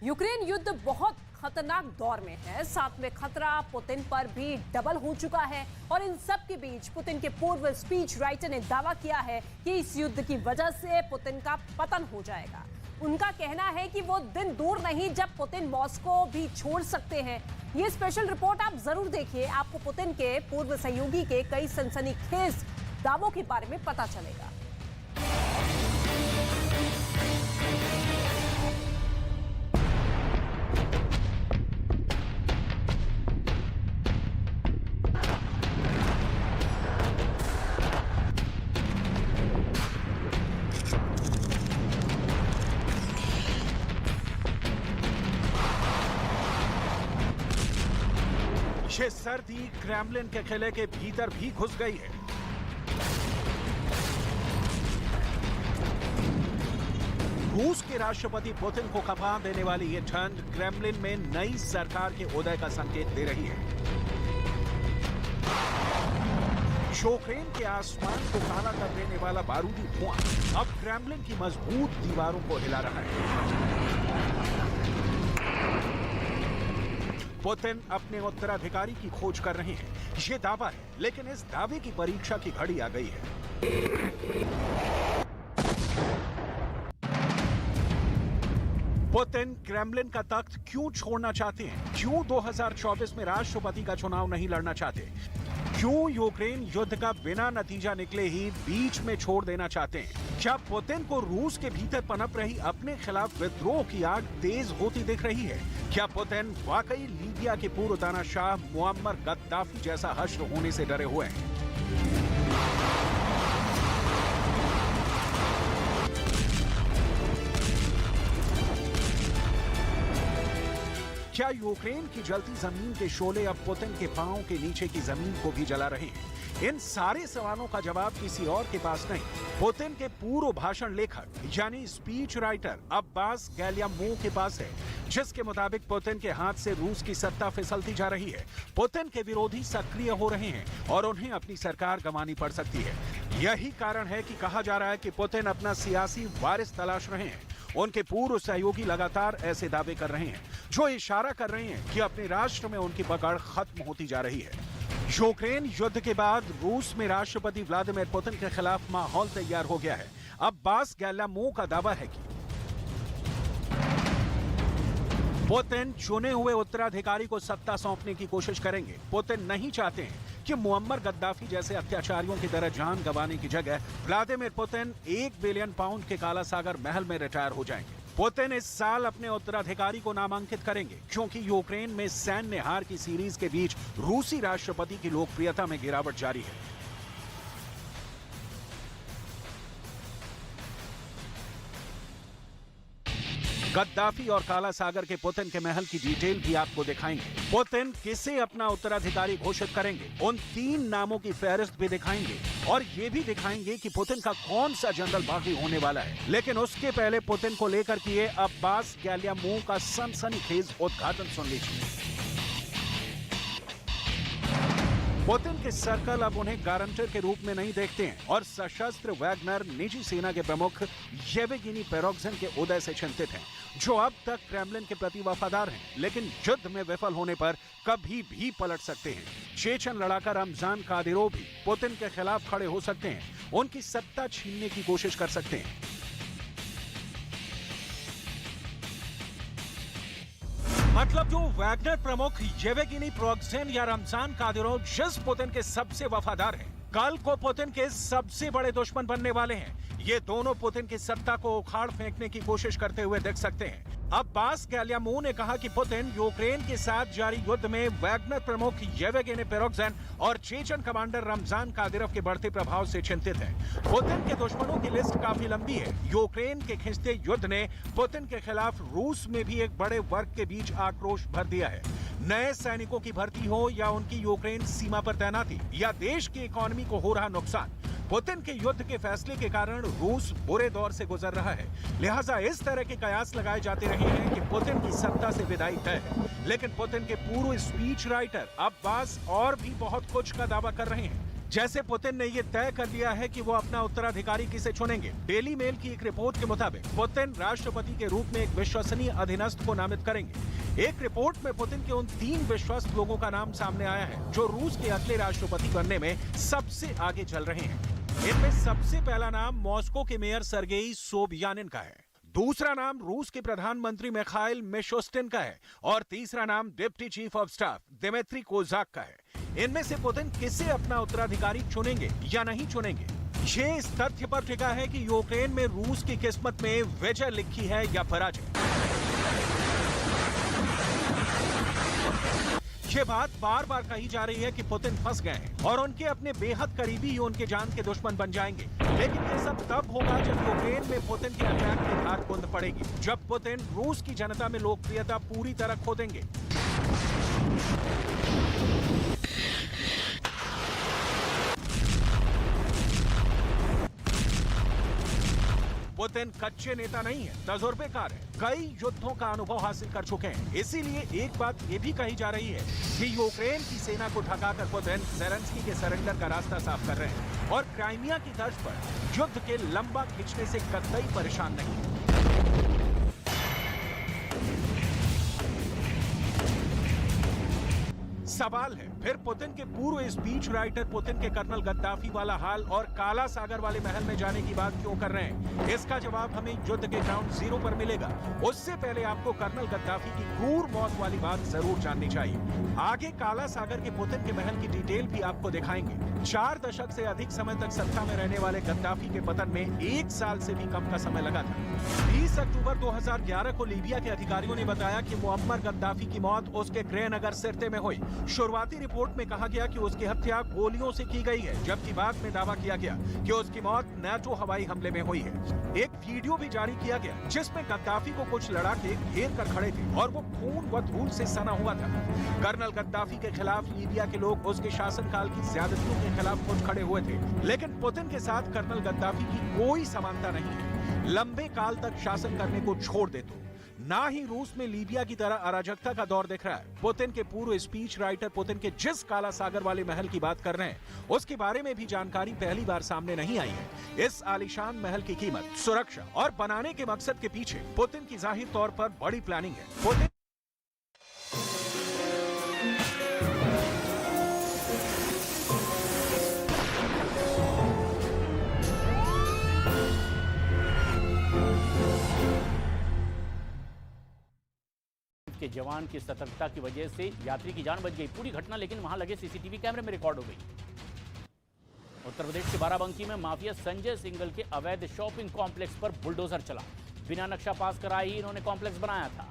Ukraine युद्ध बहुत खतरनाक दौर में है। साथ में खतरा पुतिन पर भी डबल हो चुका है और इन सब के बीच पुतिन के पूर्व स्पीच राइटर ने दावा किया है कि इस युद्ध की वजह से पुतिन का पतन हो जाएगा। उनका कहना है कि वो दिन दूर नहीं जब पुतिन मॉस्को भी छोड़ सकते हैं। ये स्पेशल रिपोर्ट आप जरूर देखिए, आपको पुतिन के पूर्व सहयोगी के कई सनसनीखेज दावों के बारे में पता चलेगा। ये सर्दी क्रेमलिन के किले के भीतर भी घुस गई है। रूस के राष्ट्रपति पुतिन को कपा देने वाली ये ठंड क्रेमलिन में नई सरकार के उदय का संकेत दे रही है। यूक्रेन के आसमान को काला कर देने वाला बारूदी धुआं अब क्रेमलिन की मजबूत दीवारों को हिला रहा है। पुतिन अपने उत्तराधिकारी की खोज कर रहे हैं, ये दावा है, लेकिन इस दावे की परीक्षा की घड़ी आ गई है। पुतिन क्रेमलिन का तख्त क्यों छोड़ना चाहते हैं? क्यों 2024 में राष्ट्रपति का चुनाव नहीं लड़ना चाहते? क्यों यूक्रेन युद्ध का बिना नतीजा निकले ही बीच में छोड़ देना चाहते हैं? क्या पुतिन को रूस के भीतर पनप रही अपने खिलाफ विद्रोह की आग तेज होती दिख रही है? क्या पुतिन वाकई लीबिया के पूर्व तानाशाह मुअम्मर गद्दाफी जैसा हश्र होने से डरे हुए हैं? क्या यूक्रेन की जलती जमीन के शोले अब पुतिन के पांव के नीचे की जमीन को भी जला रहे हैं? इन सारे सवालों का जवाब किसी और के पास नहीं, पुतिन के पूर्व भाषण लेखक यानी स्पीच राइटर अब्बास गैल्यामोव के पास है, जिसके मुताबिक पुतिन के हाथ से रूस की सत्ता फिसलती जा रही है। पुतिन के विरोधी सक्रिय हो रहे हैं और उन्हें अपनी सरकार गंवानी पड़ सकती है। यही कारण है कि कहा जा रहा है कि पुतिन अपना सियासी वारिस तलाश रहे हैं। उनके पूर्व सहयोगी लगातार ऐसे दावे कर रहे हैं जो इशारा कर रहे हैं कि अपने राष्ट्र में उनकी पकड़ खत्म होती जा रही है। यूक्रेन युद्ध के बाद रूस में राष्ट्रपति व्लादिमीर पुतिन के खिलाफ माहौल तैयार हो गया है। अब्बास गैल्यामोव का दावा है कि पुतिन चुने हुए उत्तराधिकारी को सत्ता सौंपने की कोशिश करेंगे। पुतिन नहीं चाहते हैं कि मुअम्मर गद्दाफी जैसे अत्याचारियों की तरह जान गंवाने की जगह व्लादिमीर पुतिन 1 बिलियन पाउंड के काला सागर महल में रिटायर हो जाएंगे। पुतिन इस साल अपने उत्तराधिकारी को नामांकित करेंगे क्योंकि यूक्रेन में सैन्य हार की सीरीज के बीच रूसी राष्ट्रपति की लोकप्रियता में गिरावट जारी है। गद्दाफी और काला सागर के पुतिन के महल की डिटेल भी आपको दिखाएंगे। पुतिन किसे अपना उत्तराधिकारी घोषित करेंगे, उन 3 नामों की फहरिस्त भी दिखाएंगे और ये भी दिखाएंगे कि पुतिन का कौन सा जनरल बागी होने वाला है। लेकिन उसके पहले पुतिन को लेकर किए अब्बास गैल्यामोव का सनसनीखेज उद्घाटन सुन लीजिए। पुतिन के सर्कल अब उन्हें गारंटर के रूप में नहीं देखते हैं और सशस्त्र वैगनर निजी सेना के प्रमुख येवगेनी प्रिगोजिन के उदय से चिंतित हैं, जो अब तक क्रेमलिन के प्रति वफादार हैं, लेकिन युद्ध में विफल होने पर कभी भी पलट सकते हैं। चेचन लड़ाका रमजान कादिरोव भी पुतिन के खिलाफ खड़े हो सकते हैं, उनकी सत्ता छीनने की कोशिश कर सकते हैं। मतलब जो वैगनर प्रमुख येवगेनी प्रिगोजिन या रमजान कादिरोव जिस पुतिन के सबसे वफादार हैं, कल को पुतिन के सबसे बड़े दुश्मन बनने वाले हैं। ये दोनों पुतिन की सत्ता को उखाड़ फेंकने की कोशिश करते हुए दिख सकते हैं। अब्बास गैल्यामोव ने कहा कि पुतिन यूक्रेन के साथ जारी युद्ध में वैगनर प्रमुख येवगेनी प्रिगोजिन और चेचन कमांडर रमजान कादिरोव के बढ़ते प्रभाव से चिंतित है। पुतिन के दुश्मनों की लिस्ट काफी लंबी है। यूक्रेन के खिंचते युद्ध ने पुतिन के खिलाफ रूस में भी एक बड़े वर्ग के बीच आक्रोश भर दिया है। नए सैनिकों की भर्ती हो या उनकी यूक्रेन सीमा पर तैनाती या देश की इकोनॉमी को हो रहा नुकसान, पुतिन के युद्ध के फैसले के कारण रूस बुरे दौर से गुजर रहा है। लिहाजा इस तरह के कयास लगाए जाते रहे हैं कि पुतिन की सत्ता से विदाई तय है। लेकिन पुतिन के पूर्व स्पीच राइटर अब्बास और भी बहुत कुछ का दावा कर रहे हैं। जैसे पुतिन ने ये तय कर लिया है कि वो अपना उत्तराधिकारी किसे चुनेंगे। डेली मेल की एक रिपोर्ट के मुताबिक पुतिन राष्ट्रपति के रूप में एक विश्वसनीय अधीनस्थ को नामित करेंगे। एक रिपोर्ट में पुतिन के उन 3 विश्वस्त लोगों का नाम सामने आया है जो रूस के अगले राष्ट्रपति बनने में सबसे आगे चल रहे हैं। इनमें सबसे पहला नाम मॉस्को के मेयर सर्गेई सोबियानिन का है, दूसरा नाम रूस के प्रधानमंत्री मिखाइल मिशोस्टिन का है और तीसरा नाम deputy chief of staff Dmitry Kozak का है। इनमें से पुतिन किसे अपना उत्तराधिकारी चुनेंगे या नहीं चुनेंगे, ये इस तथ्य पर टिका है कि यूक्रेन में रूस की किस्मत में विजय लिखी है या पराजय। ये बात बार बार कही जा रही है कि पुतिन फंस गए हैं और उनके अपने बेहद करीबी ही उनके जान के दुश्मन बन जाएंगे। लेकिन ये सब तब होगा जब यूक्रेन में पुतिन के अटैक की धार बूंद पड़ेगी, जब पुतिन रूस की जनता में लोकप्रियता पूरी तरह खो देंगे। पुतिन कच्चे नेता नहीं है, तजुर्बेकार है, कई युद्धों का अनुभव हासिल कर चुके हैं। इसीलिए एक बात ये भी कही जा रही है कि यूक्रेन की सेना को ढकाकर पुतिन ज़ेलेंस्की के सरेंडर का रास्ता साफ कर रहे हैं और क्राइमिया की तर्ज पर युद्ध के लंबा खींचने से कतई परेशान नहीं है। सवाल है फिर पुतिन के पूर्व स्पीच राइटर पुतिन के कर्नल गद्दाफी वाला हाल और काला सागर वाले महल में जाने की बात क्यों कर रहे हैं? इसका जवाब हमें युद्ध के ग्राउंड जीरो पर मिलेगा। उससे पहले आपको कर्नल गद्दाफी की क्रूर मौत वाली बात जरूर जाननी चाहिए। आगे काला सागर के पुतिन के महल की डिटेल भी आपको दिखाएंगे। 4 दशक से अधिक समय तक सत्ता में रहने वाले गद्दाफी के पतन में 1 साल से भी कम का समय लगा था। 20 अक्टूबर 2011 को लीबिया के अधिकारियों ने बताया कि मुअम्मर गद्दाफी की मौत उसके गृहनगर सिर्ते में हुई। शुरुआती रिपोर्ट में कहा गया कि उसकी हत्या गोलियों से की गई है, जबकि बाद में दावा किया गया कि उसकी मौत नाटो हवाई हमले में हुई है। एक वीडियो भी जारी किया गया जिसमें गद्दाफी को कुछ लड़ाके घेर कर खड़े थे और वो खून व धूल से सना हुआ था। कर्नल गद्दाफी के खिलाफ लीबिया के लोग उसके शासनकाल की ज्यादतियों के खिलाफ खुद खड़े हुए थे, लेकिन पुतिन के साथ कर्नल गद्दाफी की कोई समानता नहीं है। लंबे काल तक शासन करने को छोड़ दे तो ना ही रूस में लीबिया की तरह अराजकता का दौर दिख रहा है। पुतिन के पूर्व स्पीच राइटर पुतिन के जिस काला सागर वाले महल की बात कर रहे हैं उसके बारे में भी जानकारी पहली बार सामने नहीं आई है। इस आलीशान महल की कीमत, सुरक्षा और बनाने के मकसद के पीछे पुतिन की जाहिर तौर पर बड़ी प्लानिंग है। पुतिन के जवान की सतर्कता की वजह से यात्री की जान बच गई। पूरी घटना लेकिन वहां लगे सीसीटीवी कैमरे में रिकॉर्ड हो गई। उत्तर प्रदेश के बाराबंकी में माफिया संजय सिंघल के अवैध शॉपिंग कॉम्प्लेक्स पर बुलडोजर चला। बिना नक्शा पास कराए ही इन्होंने कॉम्प्लेक्स बनाया था।